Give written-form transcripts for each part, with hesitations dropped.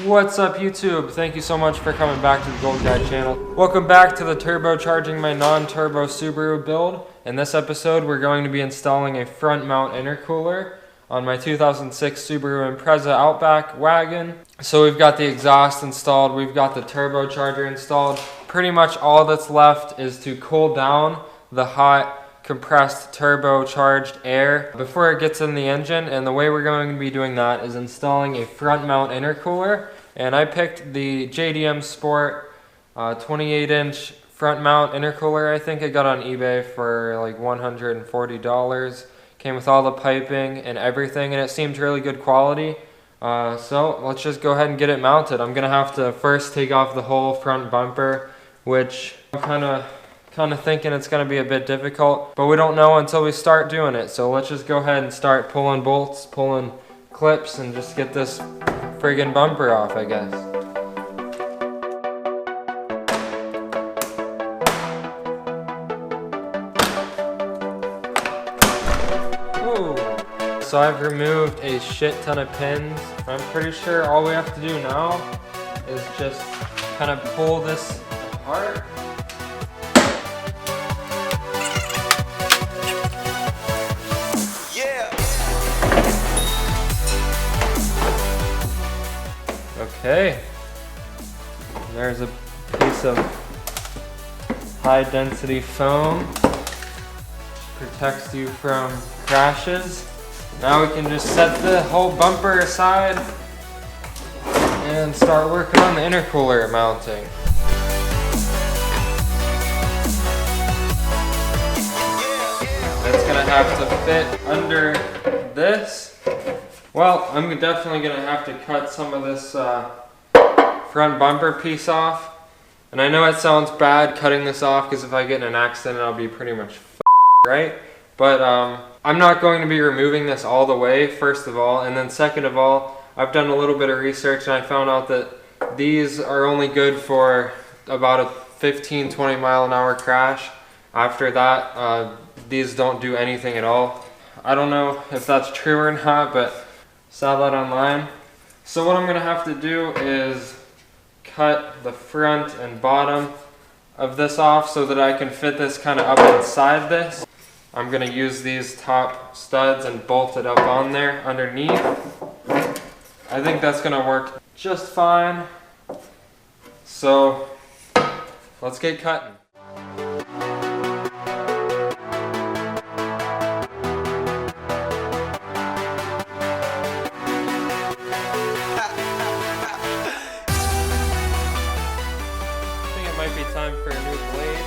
What's up YouTube? Thank you so much for coming back to the Gold Guy channel. Welcome back to the turbocharging my non-turbo Subaru build. In this episode we're going to be installing a front mount intercooler on my 2006 Subaru Impreza Outback wagon. So we've got the exhaust installed, we've got the turbocharger installed. Pretty much all that's left is to cool down the hot compressed turbocharged air before it gets in the engine, and the way we're going to be doing that is installing a front mount intercooler. And I picked the JDM Sport 28-inch front mount intercooler. I think I got on eBay for like $140. Came with all the piping and everything, and it seemed really good quality. So let's just go ahead and get it mounted. I'm gonna have to first take off the whole front bumper, which I'm kind of thinking it's going to be a bit difficult, but we don't know until we start doing it. So let's just go ahead and start pulling bolts, pulling clips, and just get this friggin' bumper off, I guess. Ooh. So I've removed a shit ton of pins. I'm pretty sure all we have to do now is just kind of pull this apart. Okay, there's a piece of high density foam, protects you from crashes. Now we can just set the whole bumper aside and start working on the intercooler mounting. It's gonna have to fit under this. Well, I'm definitely going to have to cut some of this front bumper piece off. And I know it sounds bad cutting this off because if I get in an accident I'll be pretty much f***ed, right? But I'm not going to be removing this all the way, first of all. And then second of all, I've done a little bit of research and I found out that these are only good for about a 15-20 mile an hour crash. After that, these don't do anything at all. I don't know if that's true or not, but saw that online. So what I'm going to have to do is cut the front and bottom of this off so that I can fit this kind of up inside this. I'm going to use these top studs and bolt it up on there underneath. I think that's going to work just fine. So let's get cutting. Might be time for a new blade.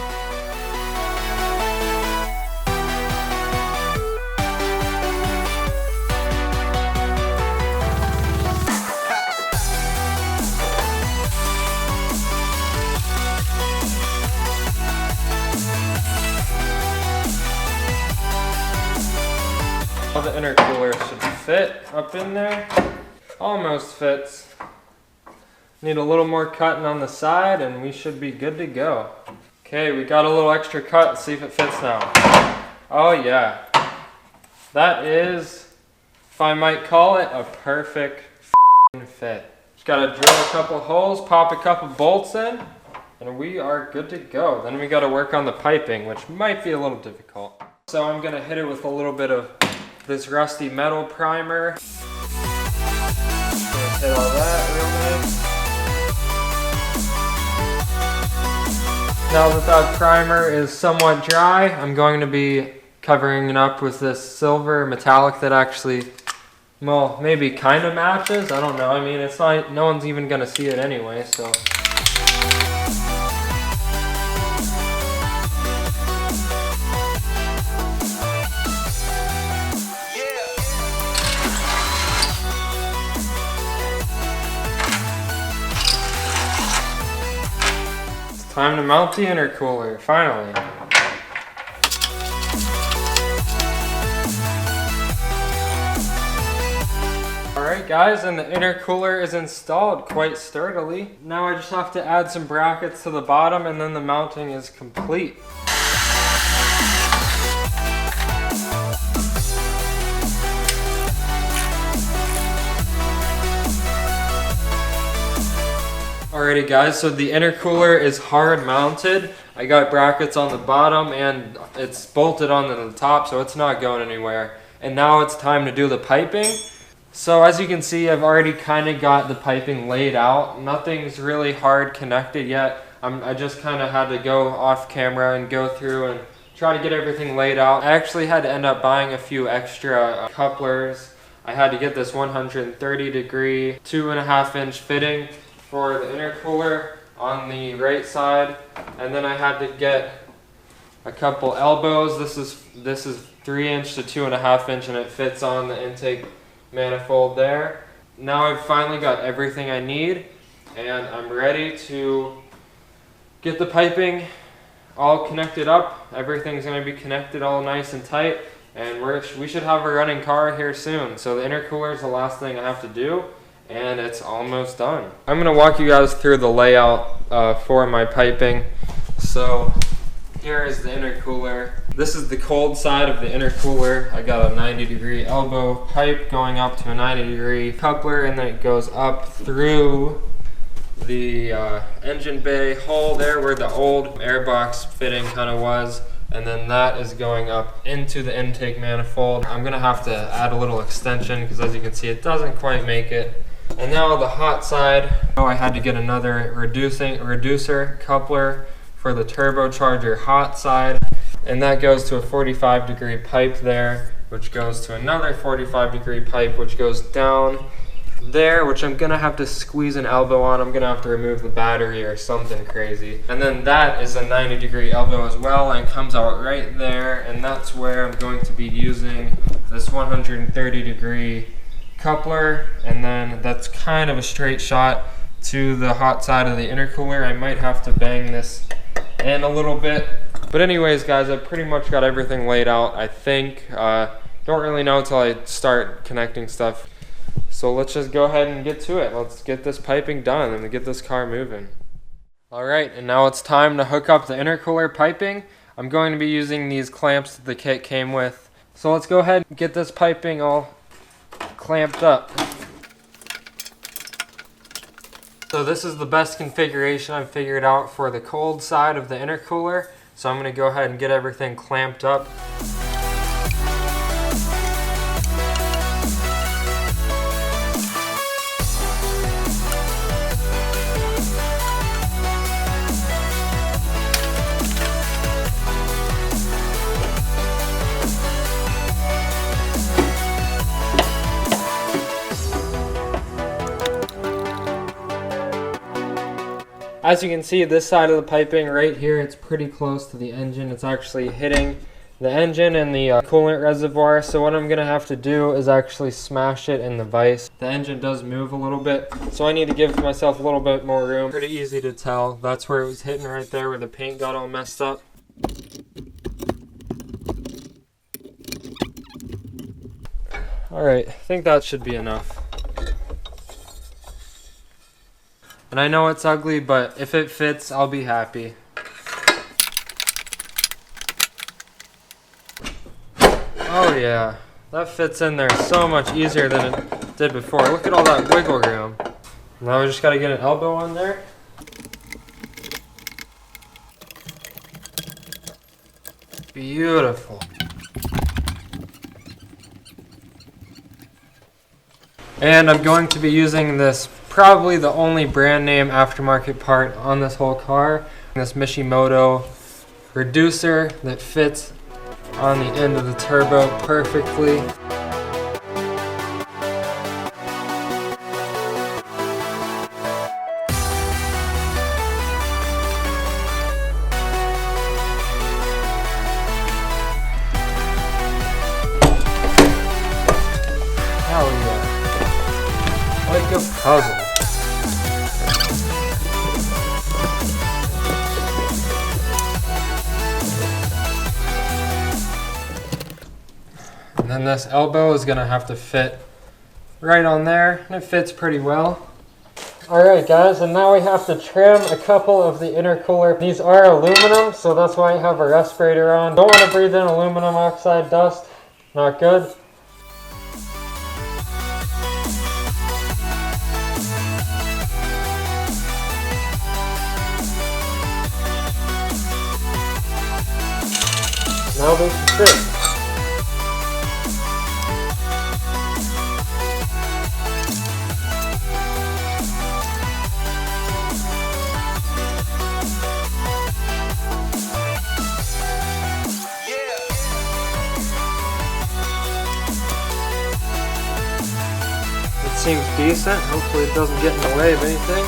All the intercooler should fit up in there. Almost fits. Need a little more cutting on the side and we should be good to go. Okay, we got a little extra cut. Let's see if it fits now. Oh yeah. That is, if I might call it, a perfect fit. Just gotta drill a couple holes, pop a couple bolts in, and we are good to go. Then we gotta work on the piping, which might be a little difficult. So I'm gonna hit it with a little bit of this rusty metal primer. Gonna hit all that real nice. Now that that primer is somewhat dry, I'm going to be covering it up with this silver metallic that actually, well, maybe kind of matches. I don't know. I mean, it's not, no one's even going to see it anyway, so. Time to mount the intercooler, finally. Alright guys, and the intercooler is installed quite sturdily. Now I just have to add some brackets to the bottom and then the mounting is complete. Alrighty guys, so the intercooler is hard mounted. I got brackets on the bottom and it's bolted onto the top, so it's not going anywhere. And now it's time to do the piping. So as you can see, I've already kind of got the piping laid out. Nothing's really hard connected yet. I just kind of had to go off camera and go through and try to get everything laid out. I actually had to end up buying a few extra couplers. I had to get this 130 degree, 2.5 inch fitting for the intercooler on the right side, and then I had to get a couple elbows. This is 3 inch to 2.5 inch, and it fits on the intake manifold there. Now I've finally got everything I need, and I'm ready to get the piping all connected up. Everything's going to be connected all nice and tight, and we should have a running car here soon. So the intercooler is the last thing I have to do, and it's almost done. I'm going to walk you guys through the layout for my piping. So here is the intercooler. This is the cold side of the intercooler. I got a 90-degree elbow pipe going up to a 90-degree coupler, and then it goes up through the engine bay hole there where the old airbox fitting kind of was, and then that is going up into the intake manifold. I'm gonna have to add a little extension because, as you can see, it doesn't quite make it. And now the hot side, I had to get another reducer coupler for the turbocharger hot side, and that goes to a 45-degree pipe there, which goes to another 45-degree pipe, which goes down there, which I'm gonna have to squeeze an elbow on. I'm gonna have to remove the battery or something crazy. And then that is a 90-degree elbow as well, and it comes out right there, and that's where I'm going to be using this 130-degree coupler, and then that's kind of a straight shot to the hot side of the intercooler. I might have to bang this in a little bit. But anyways guys, I've pretty much got everything laid out, I think. Don't really know until I start connecting stuff. So let's just go ahead and get to it. Let's get this piping done and get this car moving. Alright, and now it's time to hook up the intercooler piping. I'm going to be using these clamps that the kit came with. So let's go ahead and get this piping all clamped up. So this is the best configuration I've figured out for the cold side of the intercooler. So I'm going to go ahead and get everything clamped up. As you can see, this side of the piping right here, it's pretty close to the engine. It's actually hitting the engine and the coolant reservoir. So what I'm gonna have to do is actually smash it in the vise. The engine does move a little bit, so I need to give myself a little bit more room. Pretty easy to tell. That's where it was hitting right there where the paint got all messed up. Alright, I think that should be enough. And I know it's ugly, but if it fits, I'll be happy. Oh yeah, that fits in there so much easier than it did before. Look at all that wiggle room. Now we just gotta get an elbow on there. Beautiful. And I'm going to be using this, probably the only brand name aftermarket part on this whole car, this Mishimoto reducer that fits on the end of the turbo perfectly. Hell yeah. Like a puzzle. then this elbow is gonna have to fit right on there, and it fits pretty well. Alright guys, and now we have to trim a couple of the intercooler. These are aluminum, so that's why I have a respirator on. Don't want to breathe in aluminum oxide dust, not good. Now they should fit. It seems decent. Hopefully it doesn't get in the way of anything.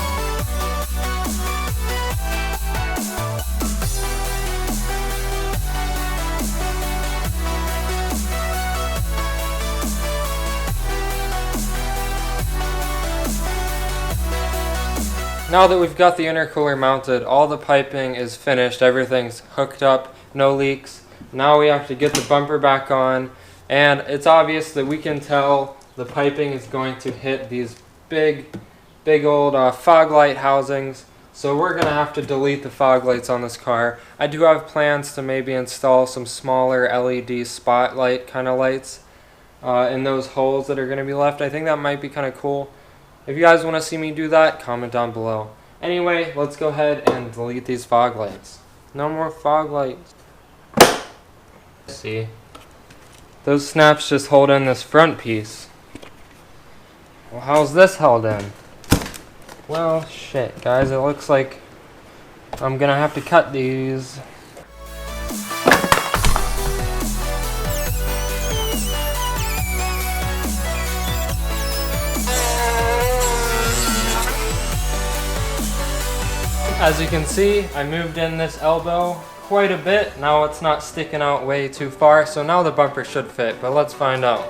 Now that we've got the intercooler mounted, all the piping is finished, everything's hooked up, no leaks. Now we have to get the bumper back on, and it's obvious that we can tell the piping is going to hit these big old fog light housings. So we're going to have to delete the fog lights on this car. I do have plans to maybe install some smaller LED spotlight kind of lights in those holes that are going to be left. I think that might be kind of cool. If you guys want to see me do that, comment down below. Anyway, let's go ahead and delete these fog lights. No more fog lights. See, those snaps just hold in this front piece. Well, how's this held in? Well, shit, guys, it looks like I'm gonna have to cut these. As you can see, I moved in this elbow quite a bit. Now it's not sticking out way too far, so now the bumper should fit, but let's find out.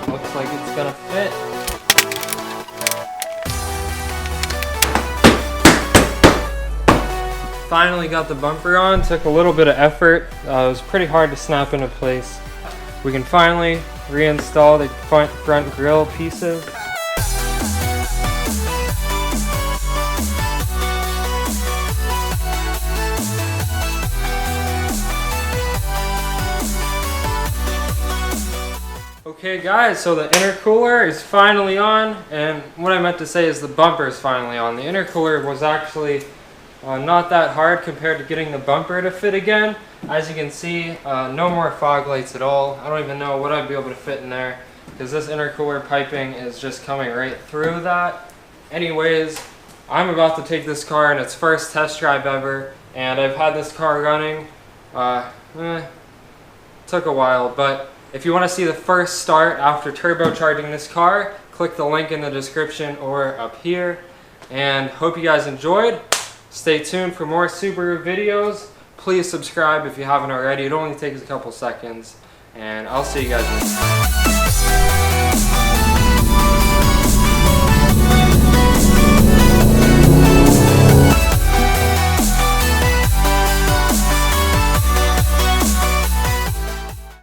Looks like it's gonna fit. Finally got the bumper on. Took a little bit of effort. It was pretty hard to snap into place. We can finally reinstall the front grille pieces. Okay guys, so the intercooler is finally on, and what I meant to say is the bumper is finally on. The intercooler was actually not that hard compared to getting the bumper to fit again. As you can see, no more fog lights at all. I don't even know what I'd be able to fit in there because this intercooler piping is just coming right through that. Anyways, I'm about to take this car in its first test drive ever, and I've had this car running. Took a while, but if you want to see the first start after turbocharging this car, click the link in the description or up here. And hope you guys enjoyed. Stay tuned for more Subaru videos. Please subscribe if you haven't already. It only takes a couple seconds. And I'll see you guys next time.